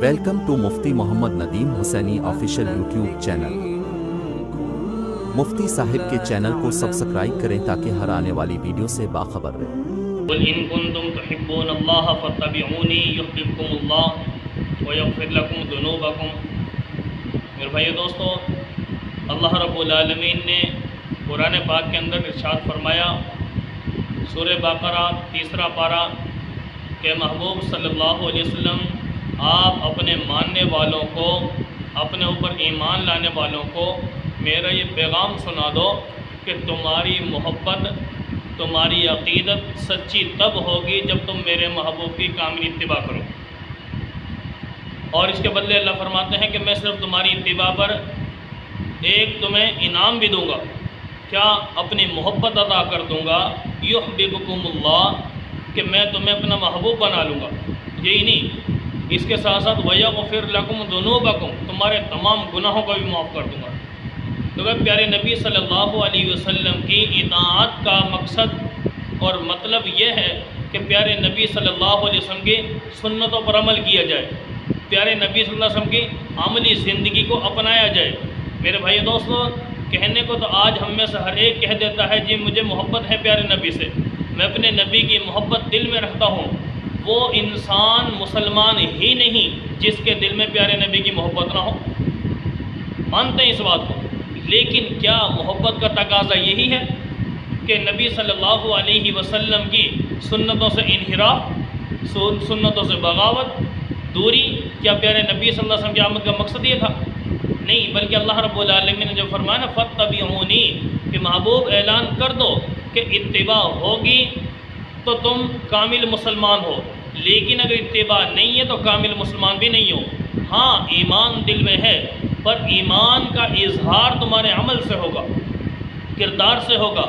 Welcome to Mufti Muhammad Nadeem Hussaini official YouTube channel. Mufti صاحب کے channel کو سبسکرائب کریں تاکہ ہر آنے والی ویڈیو سے باخبر رہیں۔ قل ان کنتم تحبون اللہ فاتبعونی یحببکم اللہ ویغفر لکم ذنوبکم۔ میرے بھائی دوستو، اللہ رب العالمین نے قرآن پاک کے اندر ارشاد فرمایا، سورہ بقرہ 3 پارہ، کہ محبوب صلی اللہ علیہ وسلم آپ اپنے ماننے والوں کو، اپنے اوپر ایمان لانے والوں کو میرا یہ پیغام سنا دو کہ تمہاری محبت، تمہاری عقیدت سچی تب ہوگی جب تم میرے محبوب کی کامل اتباع کرو۔ اور اس کے بدلے اللہ فرماتے ہیں کہ میں صرف تمہاری اتباع پر ایک تمہیں انعام بھی دوں گا، کیا؟ اپنی محبت عطا کر دوں گا، یحببکم اللہ، کہ میں تمہیں اپنا محبوب بنا لوں گا۔ یہی نہیں، اس کے ساتھ ساتھ ویغفر لکم ذنوبکم، تمہارے تمام گناہوں کو بھی معاف کر دوں گا۔ تو پیارے نبی صلی اللہ علیہ وسلم کی اطاعت کا مقصد اور مطلب یہ ہے کہ پیارے نبی صلی اللہ علیہ وسلم کی سنتوں پر عمل کیا جائے، پیارے نبی صلی اللہ علیہ وسلم کی عملی زندگی کو اپنایا جائے۔ میرے بھائی دوستو، کہنے کو تو آج ہم میں سے ہر ایک کہہ دیتا ہے جی مجھے محبت ہے پیارے نبی سے، میں اپنے نبی کی محبت دل میں رکھتا ہوں۔ وہ انسان مسلمان ہی نہیں جس کے دل میں پیارے نبی کی محبت نہ ہو۔ مانتے ہیں اس بات کو، لیکن کیا محبت کا تقاضا یہی ہے کہ نبی صلی اللہ علیہ وسلم کی سنتوں سے انحراف، سنتوں سے بغاوت، دوری؟ کیا پیارے نبی صلی اللہ علیہ وسلم کی آمد کا مقصد یہ تھا؟ نہیں، بلکہ اللہ رب العالمین نے جو فرمایا نا فاتبعونی، کہ محبوب اعلان کر دو کہ اتباع ہوگی تو تم کامل مسلمان ہو، لیکن اگر اتباع نہیں ہے تو کامل مسلمان بھی نہیں ہو۔ ہاں، ایمان دل میں ہے، پر ایمان کا اظہار تمہارے عمل سے ہوگا، کردار سے ہوگا،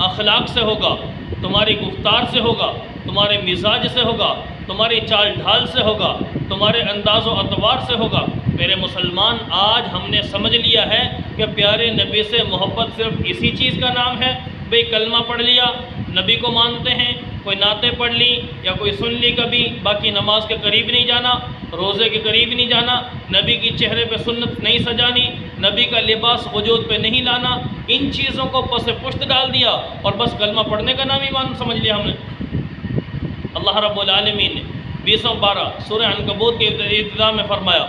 اخلاق سے ہوگا، تمہاری گفتار سے ہوگا، تمہارے مزاج سے ہوگا، تمہاری چال ڈھال سے ہوگا، تمہارے انداز و اطوار سے ہوگا۔ میرے مسلمان، آج ہم نے سمجھ لیا ہے کہ پیارے نبی سے محبت صرف اسی چیز کا نام ہے، بھئی کلمہ پڑھ لیا، نبی کو مانتے ہیں، کوئی نعتیں پڑھ لی یا کوئی سن لی کبھی، باقی نماز کے قریب نہیں جانا، روزے کے قریب نہیں جانا، نبی کی چہرے پہ سنت نہیں سجانی، نبی کا لباس وجود پہ نہیں لانا، ان چیزوں کو پس پشت ڈال دیا اور بس کلمہ پڑھنے کا نام ایمان سمجھ لیا ہم نے۔ اللہ رب العالمین نے 20 پارہ سورہ عنکبوت کے ابتدا میں فرمایا،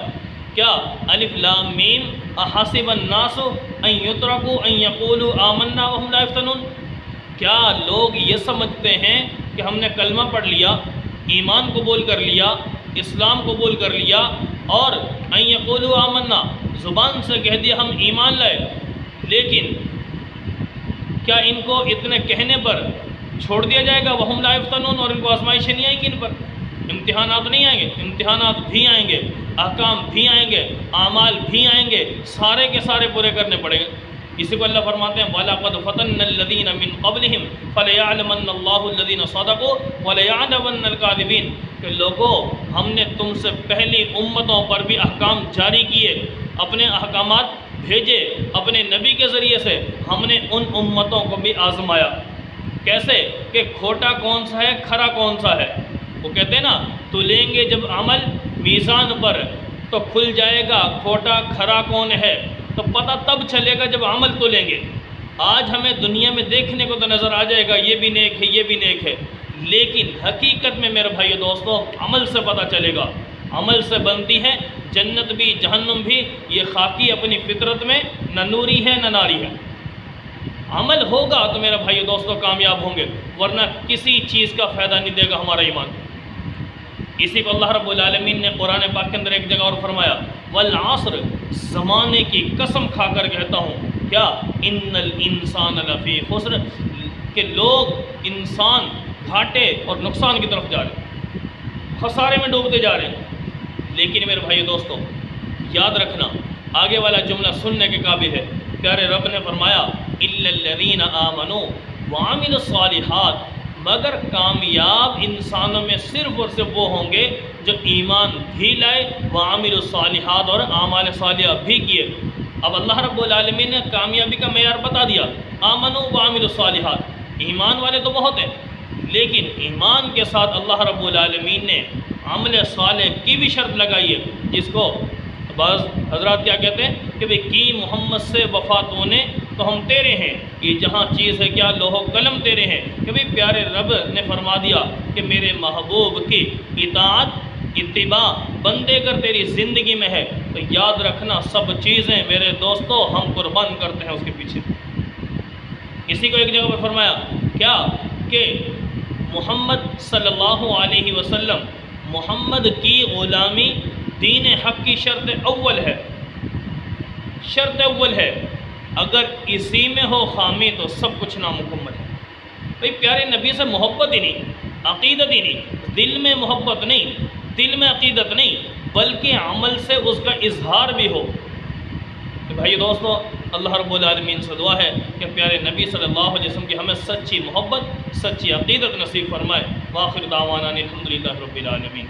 کیا؟ الف لام میم احسب الناس ان یترکوا ان یقولوا آمنا وهم لا یفتنون۔ کیا لوگ یہ سمجھتے ہیں کہ ہم نے کلمہ پڑھ لیا، ایمان قبول کر لیا، اسلام قبول کر لیا اور ان یقولوا آمنا، زبان سے کہہ دیا ہم ایمان لائے، لیکن کیا ان کو اتنے کہنے پر چھوڑ دیا جائے گا وہم لا یفتنون، اور ان کو آزمائشیں نہیں آئیں گی، ان پر امتحانات نہیں آئیں گے؟ امتحانات بھی آئیں گے، احکام بھی آئیں گے، اعمال بھی آئیں گے، سارے کے سارے پورے کرنے پڑیں گے۔ اسی کو اللہ فرماتے ہیں وَلَقَدْ فَتَنَّا الَّذِينَ مِنْ قَبْلِهِمْ فَلَيَعْلَمَنَّ اللَّهُ الَّذِينَ صَدَقُوا وَلَيَعْلَمَنَّ الْكَاذِبِينَ، کہ لوگوں، ہم نے تم سے پہلی امتوں پر بھی احکام جاری کیے، اپنے احکامات بھیجے اپنے نبی کے ذریعے سے، ہم نے ان امتوں کو بھی آزمایا۔ کیسے؟ کہ کھوٹا کون سا ہے، کھرا کون سا ہے۔ وہ کہتے ہیں نا، تلیں گے جب عمل میزان پر تو کھل جائے گا کھوٹا کھرا کون ہے، تو پتہ تب چلے گا جب عمل تلیں گے۔ آج ہمیں دنیا میں دیکھنے کو تو نظر آ جائے گا یہ بھی نیک ہے، یہ بھی نیک ہے، لیکن حقیقت میں میرے بھائی دوستو عمل سے پتہ چلے گا۔ عمل سے بنتی ہے جنت بھی جہنم بھی، یہ خاکی اپنی فطرت میں نہ نوری ہے نہ ناری ہے۔ عمل ہوگا تو میرے بھائی دوستو کامیاب ہوں گے، ورنہ کسی چیز کا فائدہ نہیں دے گا ہمارا ایمان۔ اسی کو اللہ رب العالمین نے قرآن پاک کے اندر ایک جگہ اور فرمایا والعصر، زمانے کی قسم کھا کر کہتا ہوں، کیا؟ ان الانسان لفی خسر، کہ لوگ، انسان گھاٹے اور نقصان کی طرف جا رہے ہیں، خسارے میں ڈوبتے جا رہے ہیں۔ لیکن میرے بھائی دوستو یاد رکھنا، آگے والا جملہ سننے کے قابل ہے۔ پیارے رب نے فرمایا الا الذین آمنوا وعملوا الصالحات، مگر کامیاب انسانوں میں صرف اور صرف وہ ہوں گے جو ایمان بھی لائے، وعملوا الصالحات، اور اعمال صالحہ بھی کیے۔ اب اللہ رب العالمین نے کامیابی کا معیار بتا دیا، آمنوا وعملوا الصالحات، ایمان والے تو بہت ہیں، لیکن ایمان کے ساتھ اللہ رب العالمین نے عمل صالح کی بھی شرط لگائی ہے، جس کو بعض حضرات کیا کہتے ہیں کہ بھئی کی محمد سے وفا تو نے تو ہم تیرے ہیں، یہ جہاں چیز ہے کیا لوح و قلم تیرے ہیں، کہ بھئی پیارے رب نے فرما دیا کہ میرے محبوب کی اطاعت اتباع بندے کر تیری زندگی میں ہے، تو یاد رکھنا سب چیزیں میرے دوستو ہم قربان کرتے ہیں اس کے پیچھے۔ اسی کو ایک جگہ پر فرمایا کیا کہ محمد صلی اللہ علیہ وسلم، محمد کی غلامی دین حق کی شرط اول ہے، شرط اول ہے، اگر اسی میں ہو خامی تو سب کچھ نامکمل ہے۔ بھئی پیارے نبی سے محبت ہی نہیں، عقیدت ہی نہیں، دل میں محبت نہیں، دل میں عقیدت نہیں، بلکہ عمل سے اس کا اظہار بھی ہو۔ کہ بھائی دوستو اللہ رب العالمین سے دعا ہے کہ پیارے نبی صلی اللہ علیہ وسلم کی ہمیں سچی محبت، سچی عقیدت نصیب فرمائے۔ وآخر دعوانا الحمدللہ رب العالمین۔